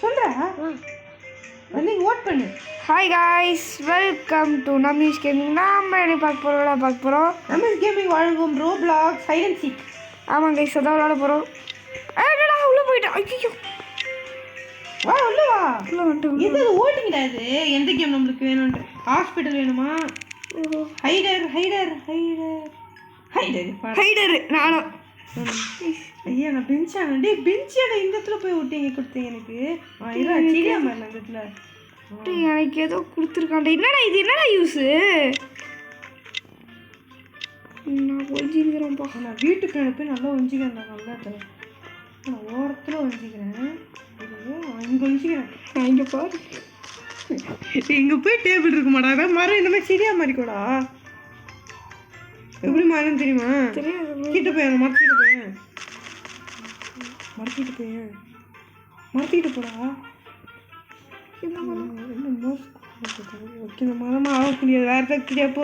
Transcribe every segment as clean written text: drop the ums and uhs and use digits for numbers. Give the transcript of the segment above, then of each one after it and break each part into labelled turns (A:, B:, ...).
A: சொல்கிறா வந்து ஓட் பண்ணு.
B: Hi guys, welcome to Nammees gaming. நாம் என்ன பார்க்க போகிறோம்
A: நம்மீஸ் கேமிங் வழங்கும் ரோப்ளாக்ஸ் ஹைட் அண்ட் சீக்.
B: ஆமாம் கைஸ், அதான் விளாட போகிறோம். ஏடா உள்ளே போயிட்டேன். ஐயோ
A: வா உள்ள வா.
B: உள்ளே வந்துட்டு
A: இது ஓட்டிங்கடா. இது எந்த கேம் நம்மளுக்கு வேணும்ன்ட்டு ஹாஸ்பிட்டல் வேணுமா? ஹைடர் ஹைடர் ஹைடர் ஹைடர்
B: ஹைடரு நானும்.
A: ஐயா நான் பெஞ்சான டே பெஞ்சான இந்த இடத்துல போய் விட்டீங்க கொடுத்தீங்க எனக்கு. சரியா மாதிரி அந்த இடத்துல
B: எனக்கு ஏதோ கொடுத்துருக்காண்டா. என்னடா இது, என்னடா யூஸு? நான் ஒஞ்சிக்கிறேன்ப்பா.
A: நான் வீட்டுக்கு அனுப்பி நல்லா ஒஞ்சிக்கிறேன். நல்லா இடத்துல நான் ஓரத்தில் ஒஞ்சிக்கிறேன். இங்கே ஒஞ்சிக்கிறேன்.
B: நான் இங்கே பாரு,
A: இங்கே போய் டேபிள் இருக்க மாட்டா. அதான் மரம் இந்த மாதிரி சரியா மாதிரி கூடா. எப்படி மரம் தெரியுமா?
B: தெரியாது.
A: கிட்ட போய் மரத்திட்டு போய் மரத்திட்டு போய் மரத்திட்டு போடா. ஓகே, இந்த மரமாக ஆக முடியாது. வேறு ஏதாவது கிடையாப்போ.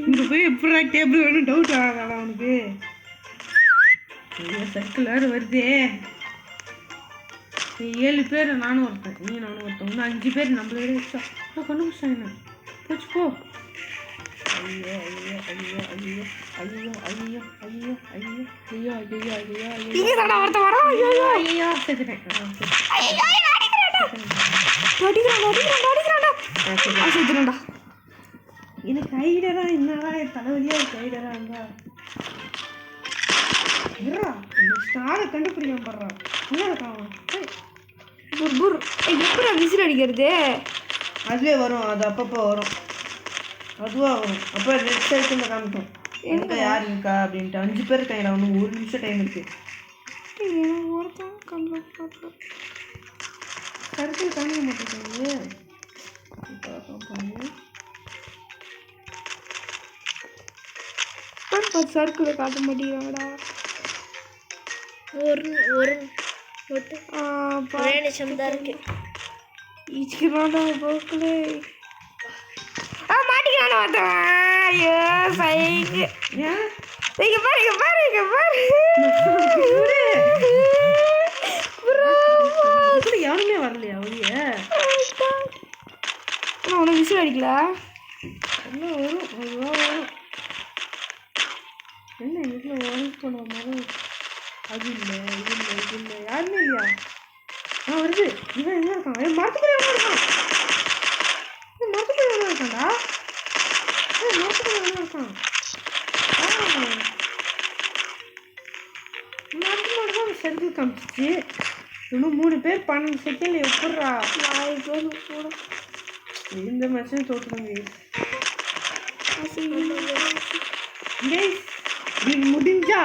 A: இங்கே போய் எப்படா டேபிள் வேணும் டவுட் ஆகாதா அவனுக்கு? சர்க்கிள் வேறு வருதே. 7 பேர், நானும் ஒருத்தன், நீ நானும் ஒருத்தன், இன்னும் 5 பேர் நம்மள விட வச்சா கண்டுபிடிச்சாங்க. என்ன போச்சு போ. ஐயோ ஐயோ ஐயோ ஐயோ ஐயோ ஐயோ ஐயோ ஐயோ ஐயோ ஐயோ ஐயோ ஐயோ
B: ஒருத்தன் வரான். ஐயோ
A: ஐயோ செத்துட்டேன். எனக்கு ஐடரா என்னடா தலைவலியாக இருக்கு. ஐடரா இருந்தா ஸ்டாரை கண்டுபிடிக்காம படுறான். என்ன இருக்கான்
B: எப்படி விசில் அடிக்கிறது?
A: அதுவே வரும், அது அப்பப்போ வரும், அதுவாக வரும். அப்போ ரெட் சைக்கிளில் காமிக்கும் எங்கே யார் இருக்கா அப்படின்ட்டு. 5 பேர் இருக்காங்கடா. ஒன்று 1 நிமிஷம் டைம் இருக்கு. சர்க்கிள் காமிக்க மாட்டேங்குது.
B: சர்க்கிளை காட்ட மாட்டேங்கிறாங்கடா.
C: ஒரு ஒரே நிமிஷம் தான் இருக்கு.
B: இச்சுக்கிறான்டா போக்குலே. மாட்டிக்கிறான ஒருத்தன். ஐயோ சைக்கு. இங்க பாரு இங்க பாரு இங்க பாரு.
A: யாருமே வரலையா வெளிய?
B: நான் உனக்கு விசில் அடிக்கல.
A: எல்லாம் வரும், அதுவாக வரும். என்ன வீட்டில் ஒர்க் பண்ண மாதிரி அது இல்லை, இது இல்லை, இது இல்லை, யாருமே இல்லையா? வருது. இவன் என்ன இருக்கான்? மரத்துக்குள்ள எவ்வளோ இருக்கான்? மரத்துக்குள்ள எவ்வளோ இருக்கான்டா? மரத்துக்குள்ள எவ்வளோ இருக்கான்? மரத்துக்கு சர்க்கிள் காமிச்சிச்சு. இன்னும் 3 பேர் 12 செகண்ட் எப்பட்றா? 4 பேர் கூட இந்த மேட்சும் தோற்றுவாங்க. இது முடிஞ்சா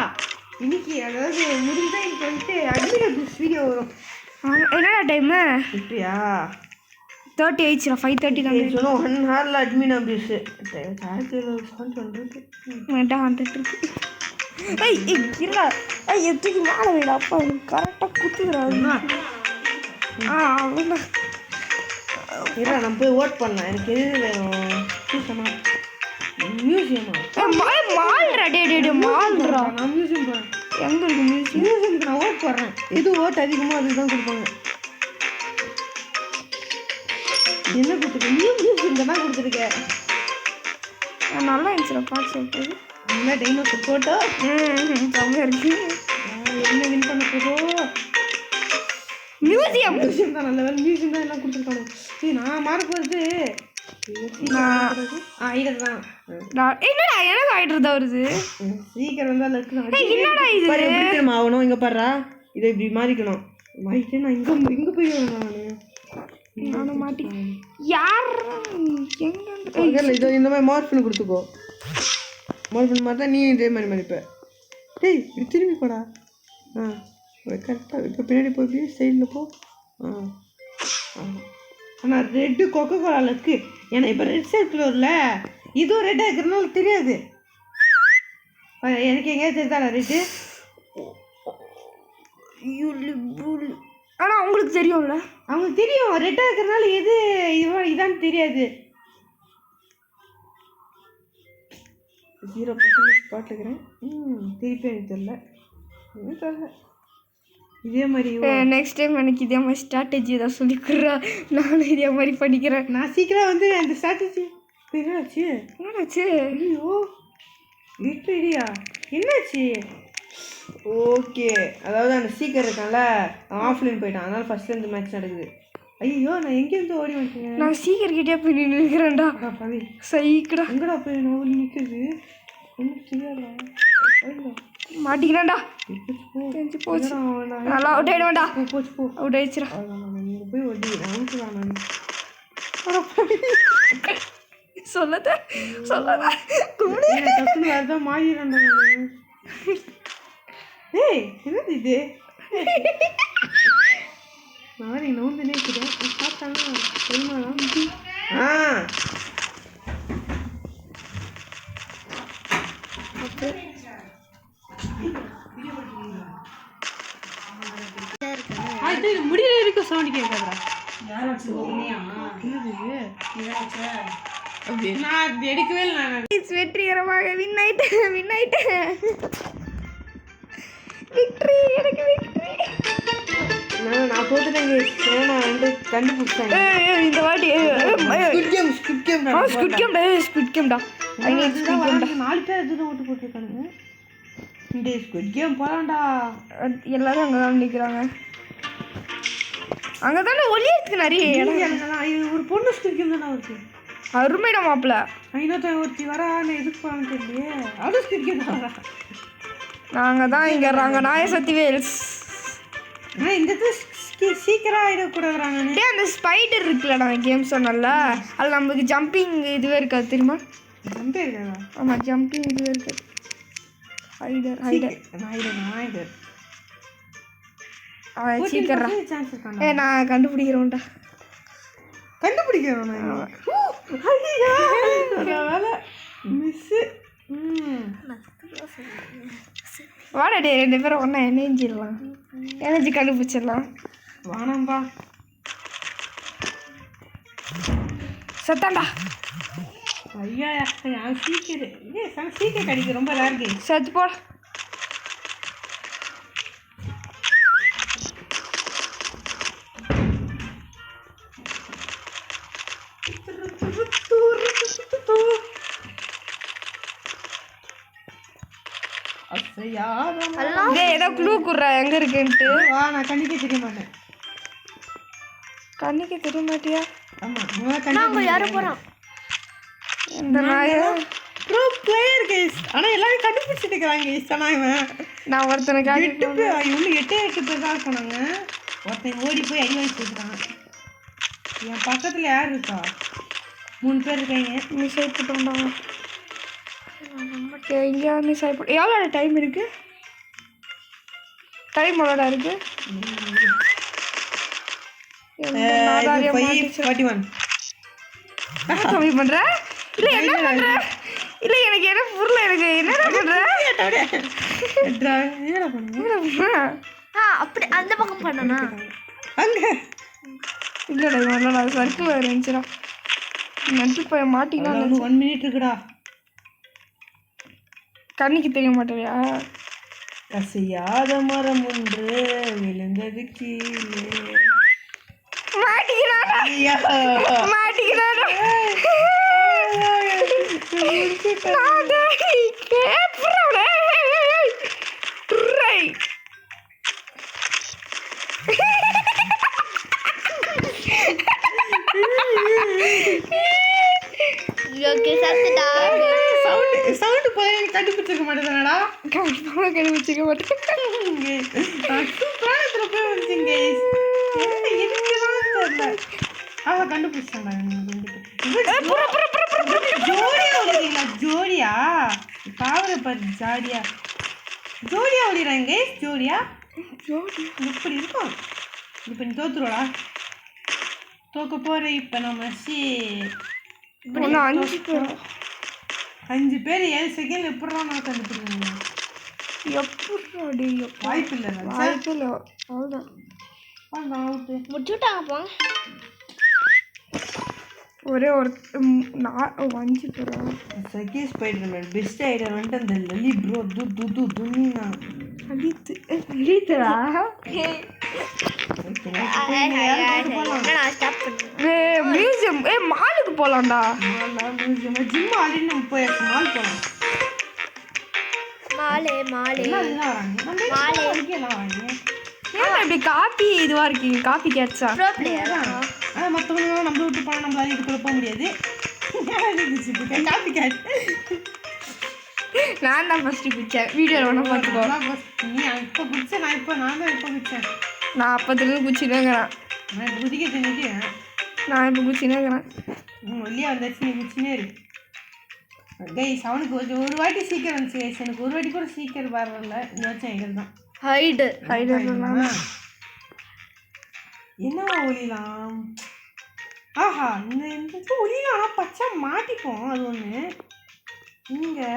A: இன்னைக்கு, அதாவது முடிஞ்சா இன்னைக்கு வந்துட்டு அட்மின் அபியூஸ் வீடியோ வரும்.
B: என்னடா டைமு?
A: இப்படியா
B: 30 ஆயிடுச்சுடா. 5:30 தான்.
A: 1 ஹவரில் அட்மின் அபியூஸ். சார்ஜர் சவுண்ட் வந்துருக்கு.
B: வந்துட்டு இருக்கு. இருடா. எத்துக்கு மேலே வைடா. அப்பா கரெக்டாக குத்துக்கிறாங்க. அவ்வளோதான்.
A: இல்லை நம்ம போய் ஓட் பண்ணலாம். எனக்கு எது வேணும்? சூசமா மியூசியமா?
B: மால்ரா. மால்ரா.
A: நான் மியூசியம் போகிறேன்.
B: எங்கே இருக்கு மியூசியம்?
A: மியூசியமுக்கு நான் ஓட் போடுறேன். எது ஓட் அதிகமோ அதுக்கு தான் கொடுப்பாங்க. என்ன கொடுத்துருக்கேன்? மியூசியம் தான் கொடுத்துருக்கேன்.
B: நல்லா இருந்துச்சு பார்த்து சொல்லிட்டு.
A: நல்லா டைனோசர் ஃபோட்டோ
B: செம்மையாக இருக்கு.
A: என்ன வின் பண்ண போதோ?
B: மியூசியம்
A: தான். நல்ல வேலை மியூசியம் தான் எல்லாம் கொடுத்துருக்காங்க. சரி நான் மாற போகிறது ஐடர் தான்.
B: என்னடா எனக்கு ஆயிடுறதா வருது.
A: சீக்கிரம் வந்தால்
B: என்னடா இது
A: எப்படி ஆகணும்? இங்கே பாடுறா, இதை இப்படி மாறிக்கணும். மாறிட்டு நான் இங்கே போய்
B: நானும் மாட்டி யார்
A: எங்கே இதோ இந்த மாதிரி மார்ஃபின் கொடுத்துக்கோ. மார்ஃபின் மாதிரி தான் நீ இதே மாதிரி மதிப்ப. டேய் இப்படி திரும்பி போடா. கரெக்டாக இப்போ பின்னாடி போய் இப்படி சைடில் போ. ஆனால் ரெட்டு கொக்கோ கோலாவில் இருக்குது. ஏன்னா இப்போ ரெட் சர்க்கிள் வரல, இதுவும் ரெட்டாக இருக்கிறதுனால தெரியாது. எனக்கு எங்கேயாவது தெரியுதாடா ரெட்டு?
B: ஆனால் அவங்களுக்கு தெரியும்ல.
A: அவங்களுக்கு தெரியும் ரெட்டாக இருக்கிறதுனால எது இதான்னு தெரியாது. 0% ஸ்பாட் இருக்கிறேன். திருப்பி எனக்கு தெரியல. தெரியல. இதே மாதிரி
B: நெக்ஸ்ட் டைம் எனக்கு இதே மாதிரி ஸ்ட்ராட்டஜி ஏதாவது சொல்லிக்கிறா, நானும் இதே மாதிரி பண்ணிக்கிறேன்.
A: நான் சீக்கிரம் வந்து அந்த ஸ்ட்ராட்டஜி என்னாச்சு
B: என்னாச்சு?
A: ஐயோ விட்டுடியா என்னாச்சு? ஓகே, அதாவது அந்த சீக்கிரம் இருக்கான்ல ஆஃப்லைன் போயிட்டான், அதனால ஃபர்ஸ்ட்லேருந்து மேட்ச் நடக்குது. ஐயோ நான் எங்கேருந்து ஓடி வந்துட்டேன்.
B: நான் சீக்கிரக்கிட்டே போய் நின்றுக்கிறேன்டா.
A: பவி
B: சைக்கிடா
A: எங்கடா போய் நான் நிற்குது ஒன்றும் தெரியாதா?
B: மாட்டிக்கிறேன்டா.
A: போச்சு
B: போச்சு, நல்லா அவுட் ஆகிடுவேன்டா.
A: போச்சு போ
B: அவுட் ஆயிடுச்சுடா.
A: நீங்கள் போய் ஒட்டி அவுட்டுதான் நான்
B: சொல்லாத சொல்லாத
A: டக்குன்னு வரதான் மாறிடுறேன்டா நான். ஏய் என்னது இது? நான் நோந்து நினைக்கிறேன் பார்த்தாங்க தெரியுமாலாம். முடியல இருக்க சவுண்ட் கேட்காதா? நான் எடுக்கவே இல்லை.
B: வெற்றிகரமாக வின் ஆயிட்டேன். விக்டரி, எனக்கு விக்டரி.
A: நான் தோத்துட்டேங்க. நான் வந்து கண்டுபிடிச்சேன்
B: இந்த வாட்டி. ஸ்குட் கேம்டா.
A: 4 பேர் எதுவும் ஓட்டு போட்டிருக்கானுங்க. இந்த ஸ்குட் கேம் போலாம்டா.
B: எல்லாரும் அங்கே தான் நிற்கிறாங்க. அங்கே தானே ஒளி இருக்கு நிறைய இடம்.
A: இது ஒரு பொண்ணு ஸ்குட் கேம் தானே இருக்கு.
B: அருமைடா மாப்பிள்ள.
A: இன்னொருத்தன் ஒருத்தி வரா, நான் எதுக்கு போகலான்னு தெரியலையே. அதுவும் ஸ்குட் கேம் தான் வரா.
B: நாங்கள் தான் இங்கே நாய சக்தி வேல்ஸ்.
A: ஆனால் இந்த சீக்கிரம் ஆகிடக்கூடாதுறாங்க.
B: அந்த ஸ்பைடர் இருக்குல்ல, நான் கேம் சொன்னல, அதில் நமக்கு ஜம்பிங் இதுவே இருக்காது தெரியுமா?
A: ஜம்பே இருக்காதா?
B: ஆமாம், ஜம்பிங் இதுவே இருக்காது. ஹைடர் சீக்கிரம். நான் கண்டுபிடிக்கிறேன்டா. வாடா ரெண்டு பேரும் ஒன்றா எனர்ஜிடலாம், எனர்ஜி கண்டுபிடிச்சிடலாம்.
A: வானம்பா
B: செத்தாண்டா.
A: ஐயா சீக்கிரம் கடிக்க ரொம்ப ரேர்கே.
B: செத்து போட. ஏதோ க்ளூ குடுறா எங்க இருக்குன்ட்டு.
A: வா, நான் கண்ணுக்கே தெரிய மாட்டேன்.
B: கண்ணுக்கே தெரிய மாட்டியா?
A: ஆமா, யாரும் போறான்
B: இந்த நாய
A: ப்ரோ பிளேயர் கைஸ். ஆனா எல்லாரும் கண்டுபிடிச்சிட்டு இருக்காங்க கைஸ். ஆனா இவன்
B: நான் ஒருத்தனை காட்டிட்டு
A: இவனு 8 பேர் தான் இருக்காங்க. ஒருத்தன் ஓடி போய் அடி வாங்கி கொடுக்குறான். என் பக்கத்துல யார் இருக்கா? 3 பேர் இருக்காங்க.
B: மிஸ் ஆகிட்டோம்டா. இங்கே மிஸ் ஆகி எவ்வளோ டைம் இருக்கு? டைம் எவ்வளோடா இருக்கு?
A: 41.
B: கம்மி பண்ற? இல்லை என்ன பண்ற? இல்லை எனக்கு என்ன புரியல. எனக்கு என்னடா பண்ற?
C: அப்படி அந்த பக்கம் பண்ணனா?
A: அங்க
B: இல்லைடா, இவன் நான் சர்க்கிள் இருந்துச்சுடா. நட்டு போய் மாட்டினா
A: 1 மினிட் இருக்குடா.
B: கண்ணிக்கு தெரிய மாட்டேறியா?
A: கசையாத மரம் ஒன்று விழுந்தது கீழே.
B: மாட்டிக்கிறாடா.
A: சவுண்ட் போய் கண்டுபிடிச்சிருக்க மாட்டேதானடா?
B: கண்டுபிடிச்சிக்க மாட்டேன்.
A: சூப்பரான போய் வந்துச்சுங்க. அவன் கண்டுபிடிச்சாங்க. ஜோடியா பாவரை பாரு. ஜோடியா ஓடிறாங்க. ஜோடியா இப்படி இருக்கும். இப்போ நீ தோத்துருவா. தோக்க போற. இப்போ நம்ம 5 பேர் 7 செகண்ட் எப்படா நான் கண்டுபிடிக்கணும்?
B: எப்படி
A: வாய்ப்பு இல்லை.
B: அவ்வளோதான்
C: முடிச்சுட்டாங்க போங்க.
B: ஒரே ஒரு 5 பேர்.
A: செகண்ட் ஸ்பைடர்மேன் பெஸ்ட் ஐடியா வந்துட்டு அந்த லலி ப்ரோ துன்னினா
B: அழித்துடா மியூசியம் மாலுக்கு போலாம்டா.
A: ஜிம் ஆல்ரெடி நம்ம போயாச்சு. மால் போலாம்.
B: ஏன் இப்படி காப்பி இதுவா இருக்கீங்க? காப்பி கேட்சா
A: மற்றவங்க நம்மள விட்டு போனால் நம்மளால இதுக்குள்ள போக முடியாது. காப்பி கேட்
B: நான் தான் ஃபர்ஸ்ட் குடிச்சேன். வீடியோவில் ஒன்றா பார்த்துக்கோ.
A: நீ இப்போ குடிச்ச நான் தான் இப்போ குடித்தேன்.
B: நான் அப்போதுலேருந்து குச்சினேங்கிறேன்.
A: நான் குதிக்க தின்னுட்டு
B: நான் இப்போ குச்சினேங்கிறேன்.
A: ஒல்லியா வந்தாச்சு. நீ குச்சினே இருக்கு கைஸ். அவனுக்கு கொஞ்சம் ஒரு வாட்டி சீக்கிரம் வந்துச்சு கைஸ். எனக்கு ஒரு வாட்டி கூட சீக்கிரம் வரல. இந்த வச்சேன் எங்கள் தான்
B: ஹைடு
A: என்னவா ஒலிலாம். ஆஹா இந்த ஒலிலாம் பச்சை மாட்டிப்போம். அது ஒன்று இங்கே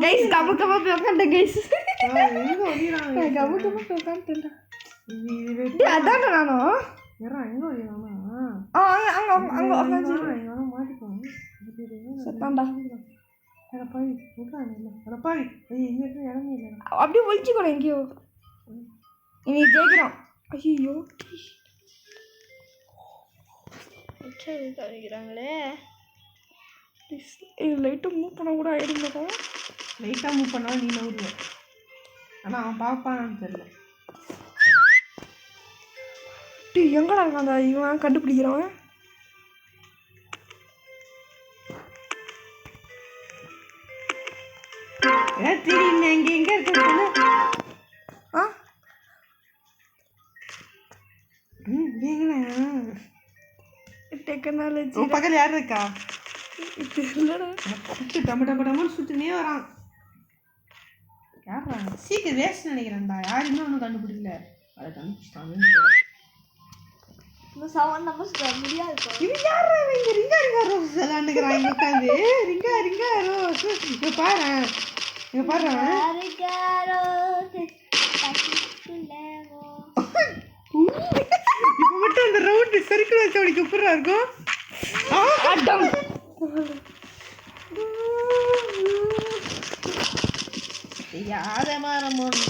B: கைஸ் கம்ம போய் உட்காந்துட்டேன் கைஸ்.
A: எங்கே ஒலிலாம்
B: கம்ம போய் உட்காந்துட்டேன். அதான்டா நானும்
A: எங்கே ஒலிலாமா
B: அங்கே
A: மாட்டிப்போம்.
B: சத்தாண்டா அப்படியே ஒழிச்சுக்கோ. எங்கேயோ இனி ஜெயிக்கிறோம். ஐயோ காமிக்கிறாங்களே. லைட்டாக மூவ் பண்ண கூட ஆயிடுங்க.
A: லைட்டாக மூவ் பண்ணாலும் நீ நவுடுவ. ஆனால் அவன் பார்ப்பான்னு தெரியல.
B: எங்கடா இருக்கான் அந்த இவன் கண்டுபிடிக்கிறவன்?
A: தெரியுமே எங்கே எங்கே இருக்கு.
B: டெக்னாலஜி
A: பக்கத்தில் யார் இருக்கா? டமன்னு சுட்டுனே வரான். யாரா சீக்கிரம் வேஸ்ட் நினைக்கிறேன்டா. யாருமே ஒன்றும் கண்டுபிடிக்கல. அதை கண்டுபிடிச்சிட்டாங்க.
B: முடியாது.
A: இது யாரா இவங்க? ரிங்கா ரோஸ் விளாண்டுக்கிறான் இங்கே உட்காந்து. ரிங்கா ரோஸ். இங்கே பாரு இப்போ மட்டும் அந்த ரவுண்டு சர்க்கிள் வச்சு அவனுக்கு எப்படா இருக்கும்? யாத மரம் ஒன்று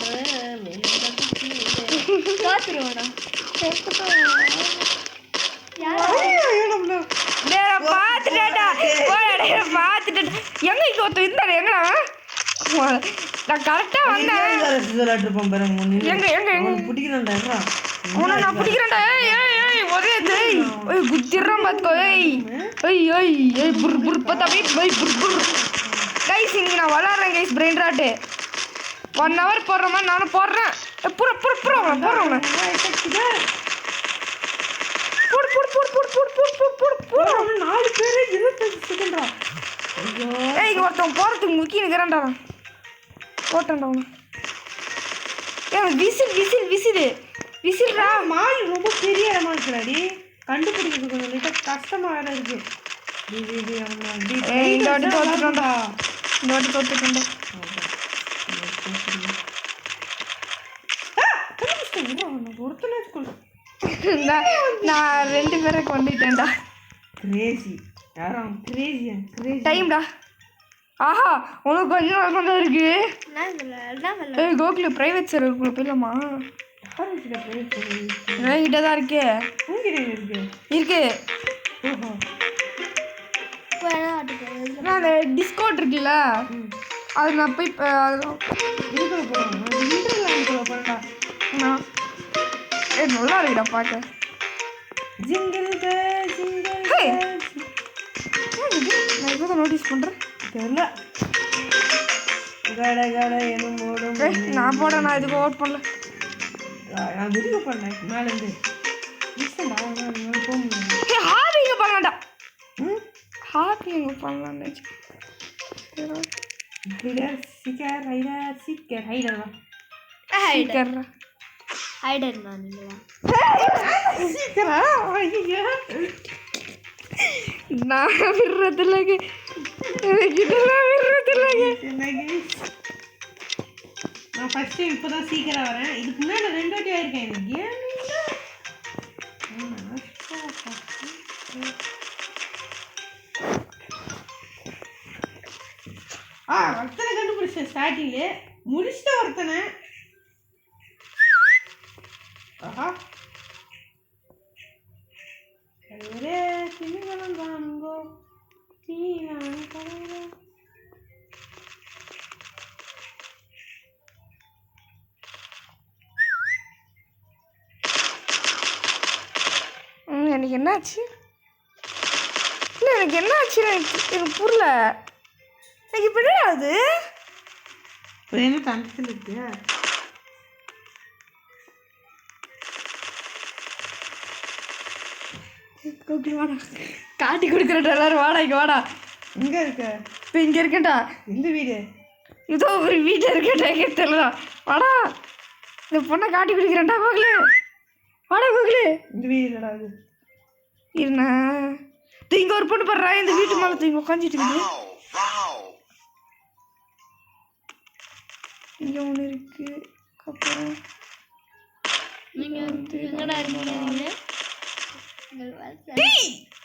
B: பார்த்துட்டேன். எங்க இங்க ஒருத்தர் இருந்தாரு. எங்கடா நான் கரெக்டா வந்தேன்.
A: பிடிக்கிறேன்டா.
B: உன்னை நான் பிடிக்கிறேன்டா. ஒரே குத்திடுறான் பார்த்துக்கோ. கைஸ் இங்கே நான் விளாட்றேன் கைஸ். பிரெயின் ராட்டு 1 hour போடுற மாதிரி நானும் போடுறேன். போடுறவங்க போடு
A: 4 பேர் 25 செகண்டா.
B: இங்கே ஒருத்தவங்க போகிறதுக்கு முக்கிய நிற்கிறான்டா. போட்டேன்டா அவனு. விசில்ரா.
A: மால் ரொம்ப பெரிய இடமா இருக்குடாடி. கண்டுபிடிக்கிறது கொஞ்சம் லைட்டாக கஷ்டமாக வேற இருக்கு.
B: இந்த வாட்டி தோத்துட்டோம்டா. நான் 2 பேரை கொண்டுட்டேன்டா.
A: கிரேசி
B: டைம்டா. ஆஹா உனக்கு கொஞ்சம் நல்லா இருக்கு. கோகுல பிரைவேட் சர்வருக்குள்ள போயிடலாமா? கிட்ட தான் இருக்கு. அந்த டிஸ்கவுண்ட் இருக்குல்ல, அது நான் போய் நல்லா இருக்குடா பார்க்க. நான் இப்போ தான் நோட்டீஸ் பண்ணுறேன். தெரியல. நான் போட நான் இதுக்கு ஓட் பண்ணல.
A: நான் விருது பண்ணேன் மேலேருந்து.
B: ஹாபி இங்கே பண்ணலாம்டா. ஹாபி இங்கே பண்ணலான்னு நான் விடுறதில்ல.
A: நான் ஃபர்ஸ்ட் டைம் இப்போ தான் சீக்கிரம் வரேன். இதுக்கு முன்னாடி 2 வாட்டி ஆயிருக்கேன். இந்த கேம் ஒருத்தனை கண்டுபிடிச்சேன் ஸ்டார்டிங்ல. முடிச்சிட்ட ஒருத்தனை
B: எனக்கு என்னாச்சு? இல்லை எனக்கு என்ன ஆச்சு எனக்கு புரியல. எனக்கு இப்படி அது
A: என்ன தண்டத்தில் இருக்கு?
B: வாடா காட்டி கொடுக்குறேன் எல்லாரும். வாடா இங்கே வாடா.
A: இங்கே இருக்க?
B: இப்போ இங்கே இருக்கேன்டா.
A: இந்த வீடு
B: இதோ ஒரு வீட்டில் இருக்கேன்டா. எங்கே தெரியல. வாடா இந்த பொண்ணை காட்டி கொடுக்குறேன்டா கோகுலு. வாடா கோகுலு. இந்த வீடு இல்லடா அது. இருண்ணா இங்கே ஒரு பொண்ணு பாடுறா. இந்த வீட்டு மேலே தூங்கி உட்காந்துட்டு இருக்குது. இங்கே ஒன்று இருக்கு. அப்புறம்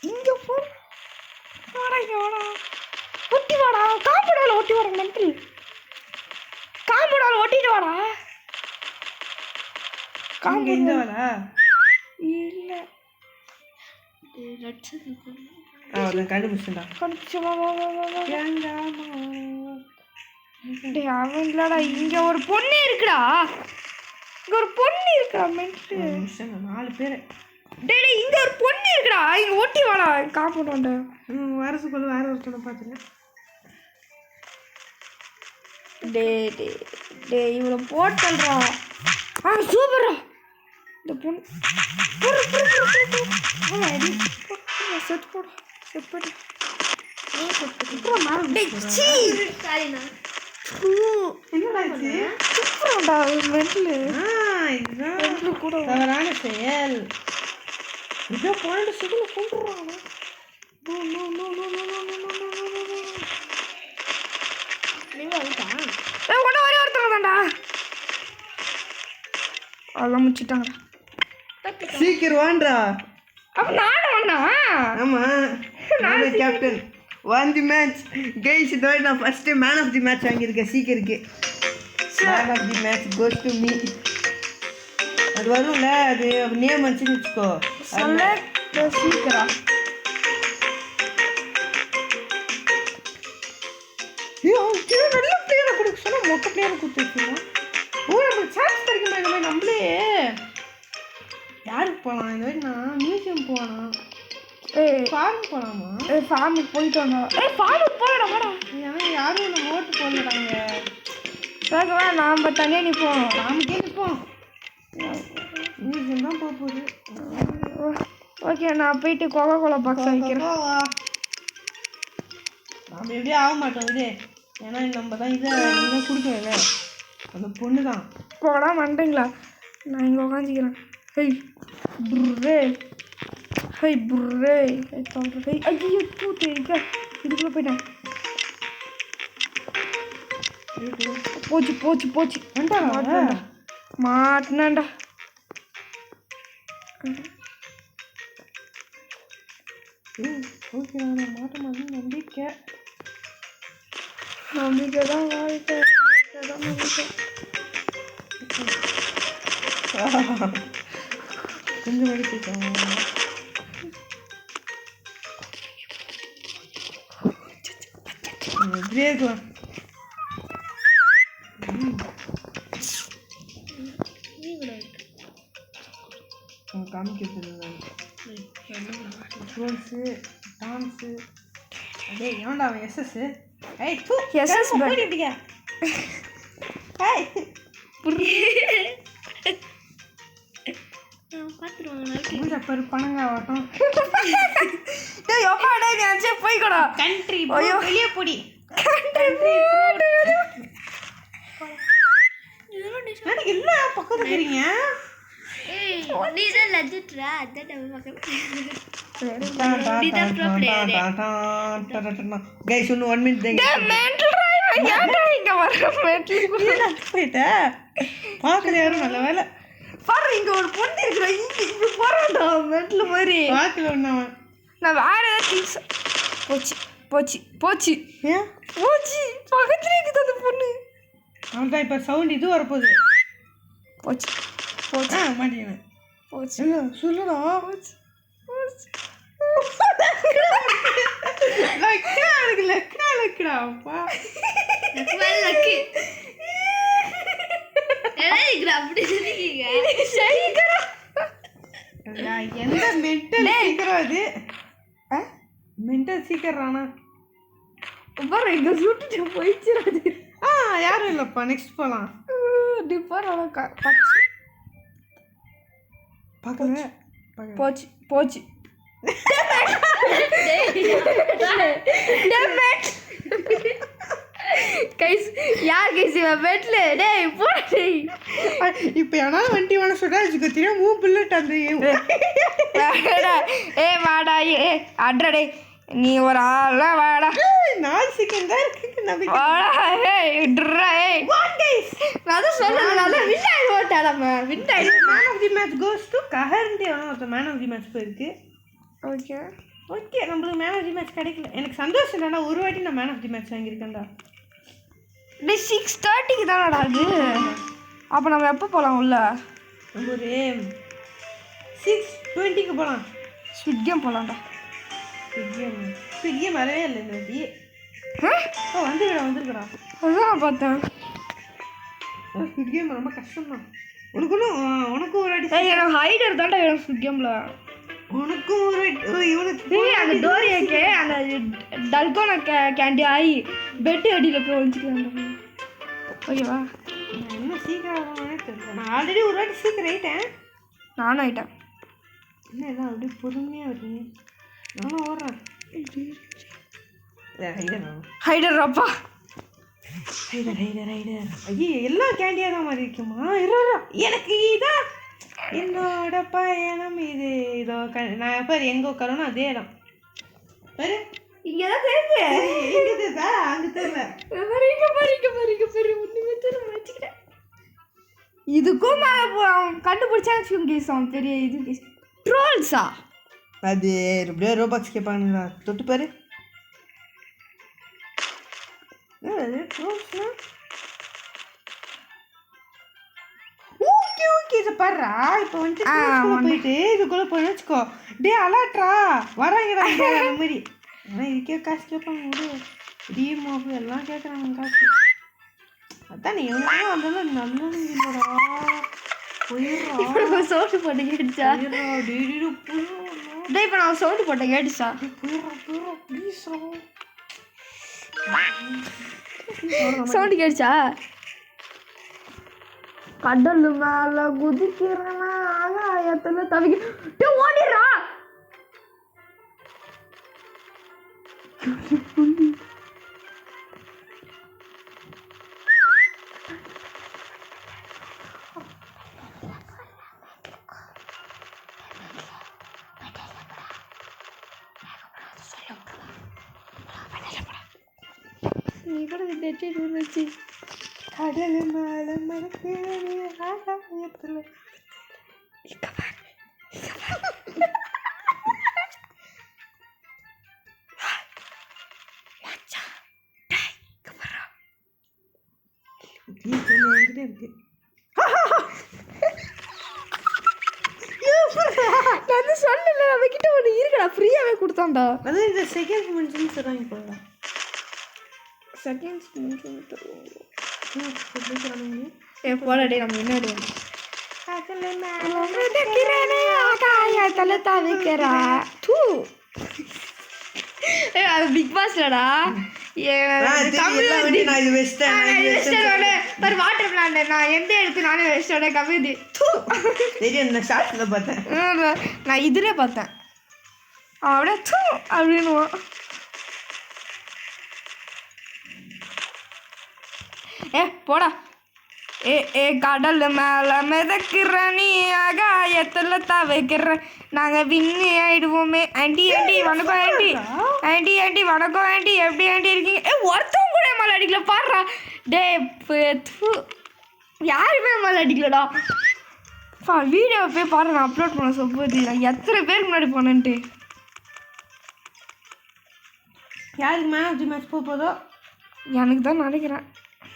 B: இங்கே போ. வாடா இங்கே வாடா. ஒட்டி வாடா. காம்பவுண்டால் ஒட்டி வாடா. மென்டல் காம்பவுண்டால் ஒட்டிட்டு வாடா.
A: காம்பவுண்ட் இந்த வாடா.
B: இல்லை
A: கண்டுபிடிச்சா
B: கண்டுபிடிச்சா. வா வா வா வா வா. டேய் அவன் இல்லடா. இங்கே ஒரு பொண்ணு இருக்குடா. இங்கே ஒரு பொண்ணு இருக்குடா. மென்டல்
A: 4 பேர்.
B: டேய் இங்கே ஒரு பொண்ணு இருக்குடா. இங்கே ஒட்டி வாடா காம்பவுண்ட்.
A: வரசுக்குள்ள வேற ஒருத்தனை பார்த்துட்டேன்.
B: டே இவ்வளோ போட்டல்றா. சூப்பரா இந்த பொண்ணு. செட் போடு செட் போடு.
A: கூட தவறான செயல். இதோ போயிட்டு சுகுல கொண்டுறாங்க.
B: ஒரே ஒருத்தர் தான்டா. அதெல்லாம் முடிச்சுட்டாங்க.
A: சீக்கிரம் வாண்டா.
B: அப்போ நானும் ஒண்ணா?
A: ஆமாம் நான் captain. won the match. Guys, இதோட நான் first man of the match வாங்கியிருக்கேன். சீக்கிரக்கு man of the match goes to me. அது வரும்ல, அது நேம் வச்சுன்னு வச்சுக்கோ.
B: சீக்கிரம்
A: நல்ல பிளேயரை கொடுக்க சொன்னால் மொத்த பிளேயரை கொடுத்து வச்சுருவோம். நம்மளுக்கு சான்ஸ் கிடைக்குமா? இந்த மாதிரி நம்மளே யாருக்கு போகலாம்? இந்த மாதிரி நான் மியூசியம் போகலாம். ஃபார்ம் போகலாமா?
B: ஃபார்முக்கு போயிட்டு வந்தோம். ஃபார்முக்கு போகலடா வாடா.
A: ஏன்னா யாரும் நம்ம ஓட்டு போடலாங்க.
B: கேட்கவா நாம் தனியாக நிற்போம்.
A: நாமக்கே நிற்போம். மியூசியம் தான் போக போகுது.
B: ஓகே நான் போயிட்டு கோகோ கோலா பாக்ஸ் வைக்கிறேன்.
A: நம்ம எப்படியும் ஆக மாட்டோம் இது. ஏன்னா நம்ம தான் இதை கொடுக்கல. அந்த பொண்ணு தான்
B: போடா மண்டீங்களா. நான் இங்கே உக்காந்துக்கிறேன். ஹெய் புர்ரே ஹெய் புர்ரே ஹெய் சொல்கிறேன். ஹெய் ஐயோ கூட்டு இதுக்குள்ளே போயிட்டேன். போச்சு போச்சு போச்சு. மாட்டினாண்டா.
A: ஓகே மாட்ட மாதிரி நம்பிக்கை
B: தான் வாழ்க்கை. நம்பிக்கை
A: கொஞ்சம் வடிக்கிட்டோம். இப்படியே இருக்கலாம். காமிக்கிறது ட்ரோன்ஸு டான்ஸு. அதே ஏன்டா அவன் எஸ்எஸ். ஏய் தூ
B: எஸ்எஸ்
A: போயிட்டீங்க. ஏய் மூஞ்ச பரு பணங்க ஆகட்டும்.
B: டேய் அப்பா டேய் நீ அஞ்சே போய்க்கடா.
A: கண்ட்ரி
B: ஐயோ
A: வெளியே போடி.
B: கண்ட்ரி
A: எனக்கு இல்லை பக்கத்தில் இருக்கிறீங்க.
C: நீ தான் லஜ்ஜுட்ரா. அதான் நம்ம பக்கம்
A: கைஸ் இன்னும் 1 மினிட் தேங்க. போயிட்ட பார்க்கல யாரும். நல்ல வேலை
B: பாரு இங்க ஒரு பொண்ணு இருக்கிற. இங்க போறான்டா மெட்ல மாதிரி.
A: பார்க்கல ஒன்று.
B: நான் வேற ஏதாவது திங்ஸ். போச்சு போச்சு போச்சு.
A: ஏன்
B: போச்சு? பக்கத்துல இருக்குது அந்த பொண்ணு.
A: அவன் தான் இப்போ சவுண்ட் இது வரப்போகுது.
B: போச்சு போச்சு
A: மாட்டேன்
B: போச்சு.
A: இல்லை சொல்லுடா.
B: போச்சு போச்சு.
A: லக்குடாப்பா.
C: லக்கு அப்படி சொல்லிக்கீங்க.
A: எந்த மென்டல் சீக்கிரம் அது மென்டல் சீக்கிரம்
B: பாரு இங்க சுட்டுட்டு போயிடுச்சு.
A: யாரும் இல்லைப்பா நெக்ஸ்ட் போகலாம்.
B: டிப்பர்
A: பார்க்கல
B: போச்சு போச்சு. கைஸ் யார் கைஸ் பெட்ல டேய் போடா டேய்.
A: இப்போ ஏன்னா வண்டி வேணா சொல்றா வச்சுக்கோ தெரியும் மூ புல்லட் அந்த
B: வாடா அட்ரா டே நீ ஒரு ஆளா வாடா.
A: 4 செகண்ட் தான் இருக்கு நம்பிக்கை.
B: வாடா ட்ரா நான் தான் சொல்றேன் நான் வின் ஆயி ஓட்டாடாம வின் ஆயி
A: man of the match goes to கஹர்ந்தே மேன் ஆஃப் தி மேட்ச் போயிருக்கு. ஓகே நம்மளுக்கு மேன் ஆஃப் தி மேட்ச் கிடைக்கல. எனக்கு சந்தோஷம் இல்லைண்ணா ஒரு வாட்டி நான் மேன் ஆஃப் தி மேட்ச் வாங்கியிருக்கேன்டா.
B: டே 6:30க்கு தானடா அது. அப்போ நம்ம எப்போ போகலாம் உள்ள?
A: ஒரு 6:20க்கு போகலாம்.
B: ஸ்விட் கேம் போகலாம்டா.
A: ஸ்விட் கேம் வரவே இல்லை இன்னைக்கு. வந்துருக்கடா
B: அதான் பார்த்தேன்.
A: ஸ்விட் கேம் ரொம்ப கஷ்டம்தான். உனக்கும் ஒரு வாட்டி
B: எனக்கு ஹைடர் தான்டா வேணும் ஸ்விட் கேமில்.
A: உனக்கும் ஒரு இவனுக்கு
B: அந்த டோரியாக்கே அந்த டல்கோனா கேண்டி ஆகி பெட்டு அடியில் போய் ஒழிச்சிக்கலாம். ஓகேவா
A: இன்னும் சீக்கிரம் தெரியல. நான் ஆல்ரெடி ஒரு வாட்டி சீக்கிரம் ஆயிட்டேன்.
B: நானும் ஆயிட்டேன்.
A: என்ன எல்லாம் அப்படியே பொறுமையாக வருவீங்க. நானும் ஓடுறேன்.
B: ஹைடர் அப்பா
A: ஹைடர் ஐயே எல்லாம் கேண்டியாக தான் மாதிரி இருக்குமா? எனக்கு இதான் என்னோட பயணம் இது. இதோ நான் பாரு எங்கே உட்காரணும் அதே இடம் பாரு
B: இங்கே தான் தெரியுது.
A: அங்கே தெரியல
B: வச்சுக்கிறேன். இதுக்கும் கண்டுபிடிச்சா வச்சுக்கோங்க அவன் பெரிய இது ட்ரோல்ஸா
A: அது எப்படியோ ரோபாக்ஸ் கேட்பானுங்களா தொட்டு பாரு. ட்ரோல்ஸ்னா ஓகே இதை பாடுறா. இப்போ வந்துட்டு போயிட்டு இதுக்குள்ளே போய் வச்சுக்கோ. டே அலாட்ரா வராங்கடா அந்த மாதிரி. ஆனால் இதுக்கே காசு கேட்பாங்க. ஒரு டிஎம்ஓக்கு எல்லாம் கேட்குறாங்க காசு. அதான் நீ எவ்வளோ வந்தாலும் நல்லது இல்லைடா.
B: போயிடுறா சவுண்டு போட்டு கேட்டுச்சா? டே இப்போ நான் சவுண்டு போட்டேன் கேட்டுச்சா?
A: போயிடுறா ப்ளீஸ்
B: சவுண்டு கேட்டுச்சா? கடல் மேல குதிக்கிறனா ஆகாயத்துல தவிக்க ஓடிடுறா. நீ கூட டெட்டு இருந்துச்சு.
A: கடல் மேலே மறக்கிறே ஆகாயத்தில் இருக்கு.
B: நான் சொல்லல நம்ம கிட்ட ஒன்று இருக்குடா ஃப்ரீயாகவே கொடுத்தான்டா.
A: அது இந்த செகண்ட் மென்ஷன் சொல்கிறாங்க போகலாம்.
B: செகண்ட்ஸ் போடே நம்ம என்ன அது பிக் பாஸ்லடா. வாட்டர் பிளான் நான் எந்த எடுத்து நானே வெஸ்டோட கவிதை நான் இதுல பார்த்தேன். அப்படியே தூ அப்படின்னு போடா. கடல் மேலே மிதக்கிற நீ ஆகாயத்தில் தவிக்கிற நாங்கள் வின்னு ஆயிடுவோமே. ஆண்டி வணக்கம் ஆண்டி வணக்கம் ஆண்டி எப்படி ஆண்டி இருக்கீங்க? ஒருத்தவங்க கூட மேலே அடிக்கல பாடுறா. டே யாருமே மேலே அடிக்கலடா. வீடியோவை போய் பாரு நான் அப்லோட் பண்ண சொல்லுது. நான் எத்தனை பேருக்கு முன்னாடி போனேன்ட்டு.
A: யாருக்கு மேன் ஆஃப் தி மேட்ச் போதோ
B: எனக்கு தான் நினைக்கிறேன்.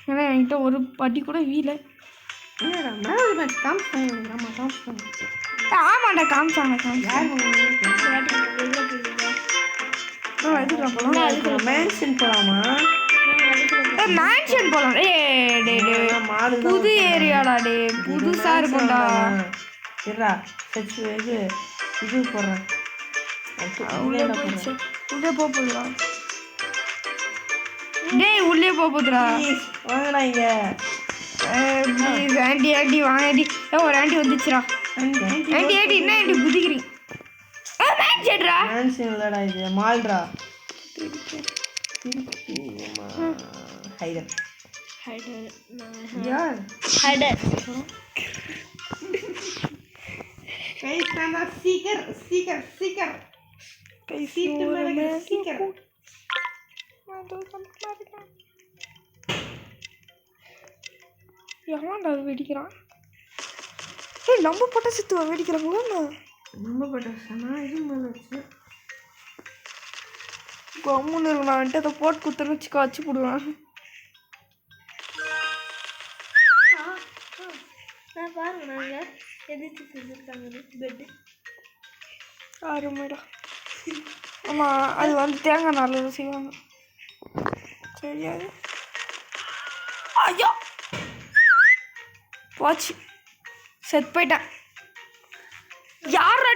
B: ஏன்னா என்கிட்ட ஒரு பட்டி கூட வீல. ஆமாண்டா காமிச்சாங்க.
A: மேன்ஷன் போகலாமா?
B: மேன்ஷன் போகலாம். புது ஏரியாடா டே புதுசாக இருக்கும்டா.
A: இது இது போடுறேன்.
B: உள்ளே போயிடுச்சு. உள்ளே போகுதுடா. டேய் உள்ளே போகுதுடா.
A: வாங்கடா இங்க.
B: ப்ளீஸ் ஆண்டி ஆண்டி வாங்க ஆண்டி. ஒரு ஆண்டி வந்துச்சுடா. ஆண்டி ஆண்டி என்ன ஆண்டி குதிக்கிறீங்க? மேன்ஷன்டா.
A: மேன்ஷன் இல்லடா இது மால்டா. ஹைடர். யார்?
C: ஹைடர்.
A: கைஸ் நான் சீக்கர்.
B: கை
A: சீட்டு மேல சீக்கர்.
B: எவன்டா வெடிக்கிறான்? ஏய் நம்ம போட்ட சித்துவ வெடிக்கிறாங்க.
A: நம்ம பட்டாசனா இது மேல வச்சு
B: கம்முன்னு நான் வந்துட்டு அதை போட்டு குத்துன்னு வச்சு போடுவேன்.
C: நான் பாருங்க நாங்கள் எதிர்த்து செஞ்சுருக்காங்க பெட்டு.
B: அருமைடா. ஆமாம் அது வந்து தேங்காய் நாளில் செய்வாங்க. சரியாது. ஐயோ போச்சு, செத்து போயிட்டேன். யாரா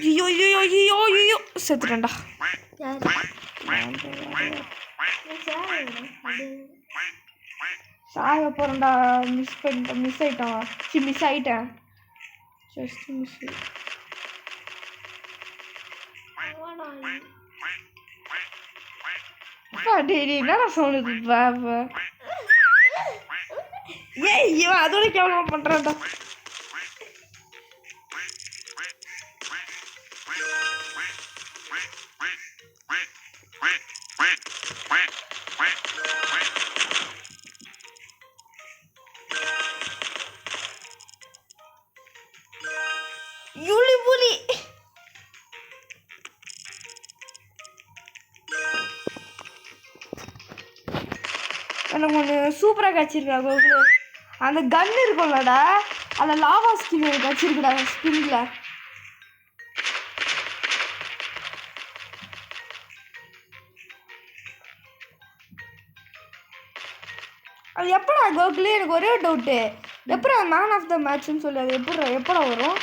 B: ஐயோ ஐயோ ஐயோ ஐயோ செத்துட்டேன்டா. சாக போகிறேன்டா. மிஸ் ஆகிட்டேன். Just miss. என்னடா சவுண்டு பாப்பா? ஏய் இவன் அதோட கேவலமா பண்றான்டா. யூலி புலி எனக்கு ஒன்று சூப்பராக கச்சிருக்கா. அந்த கன் இருக்கும்லடா, அதில் லாவா ஸ்கின் கச்சிருக்குடா ஸ்பின்ல. அது எப்படா கோகுலு? எனக்கு ஒரே டவுட்டு, எப்படா மேன் ஆஃப் த மேட்ச்னு சொல்லி அது எப்படா வரும்?